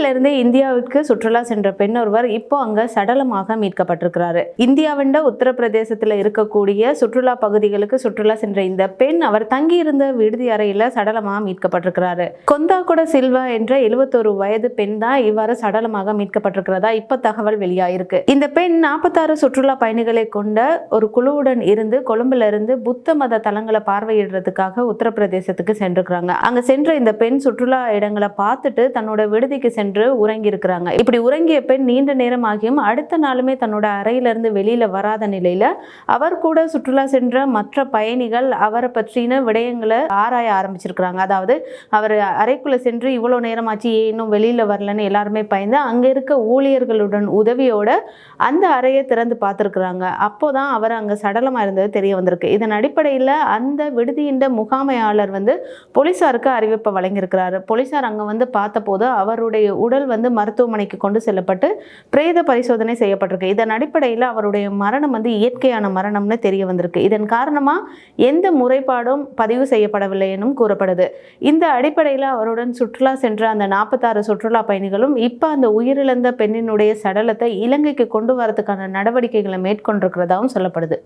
இலங்கையிலிருந்து இந்தியாவிற்கு சுற்றுலா சென்ற பெண் ஒருவர் இப்போ அங்க சடலமாக மீட்கப்பட்டிருக்கிறாரு. இந்தியாவின் உத்தரப்பிரதேசத்துல இருக்கக்கூடிய சுற்றுலா பகுதிகளுக்கு சுற்றுலா சென்ற இந்த பெண் அவர் தங்கியிருந்த விடுதி அறையில சடலமாக மீட்கப்பட்டிருக்கிறாரு. கொந்தாகுட சில்வா என்ற 71 வயது பெண் தான் இவ்வாறு சடலமாக மீட்கப்பட்டிருக்கிறதா இப்ப தகவல் வெளியாயிருக்கு. இந்த பெண் 46 சுற்றுலா பயணிகளை கொண்ட ஒரு குழுவுடன் இருந்து கொழும்புல இருந்து புத்த மத தலங்களை பார்வையிடுறதுக்காக உத்தரப்பிரதேசத்துக்கு சென்றிருக்கிறாங்க. அங்க சென்ற இந்த பெண் சுற்றுலா இடங்களை பார்த்துட்டு தன்னோட விடுதிக்கு சென்று உறங்கி இருக்கிறாங்க. இப்படி உறங்கிய பெண் நீண்ட நேரம் ஆகியும் அடுத்த நாளுமே தன்னோட அறையிலிருந்து வெளியில வராத நிலையில அவர் கூட சுற்றுலா சென்ற மற்ற பயணிகள் அவரை பற்றின விடயங்களை ஆராய ஆரம்பிச்சிருக்கிறாங்க. அதாவது அவர் அறைக்குள்ள சென்று இவ்வளவு நேரமாச்சு இன்னும் வெளியில வரலன்னு எல்லாருமே பயந்து அங்க இருக்க ஊழியர்களுடன் உதவியோட அந்த அறையை திறந்து பார்த்திருக்கிறாங்க. அப்போதான் அவர் அங்க சடலமா இருந்தது தெரிய வந்திருக்கு. இதன் அடிப்படையில் அந்த விடுதியின் முகாமையாளர் போலீசாருக்கு அறிவிப்பை வழங்கியிருக்கிறாரு. போலீசார் அங்க பார்த்தபோது அவருடைய உடல் மருத்துவமனைக்கு கொண்டு செல்லப்பட்டு பிரேத பரிசோதனை செய்யப்பட்டிருக்கு. இதன் அடிப்படையில் அவருடைய மரணம் இயற்கையான மரணம்னு தெரிய வந்திருக்கு. இதன் காரணமா எந்த முறைப்பாடும் பதிவு செய்யப்படவில்லை எனும் கூறப்படுது. இந்த அடிப்படையில் அவருடன் சுற்றுலா சென்ற அந்த 46 சுற்றுலா பயணிகளும் இப்ப அந்த உயிரிழந்த பெண்ணினுடைய சடலத்தை இலங்கைக்கு கொண்டு வரதுக்கான நடவடிக்கைகளை மேற்கொண்டிருக்கிறதாகவும் சொல்லப்படுது.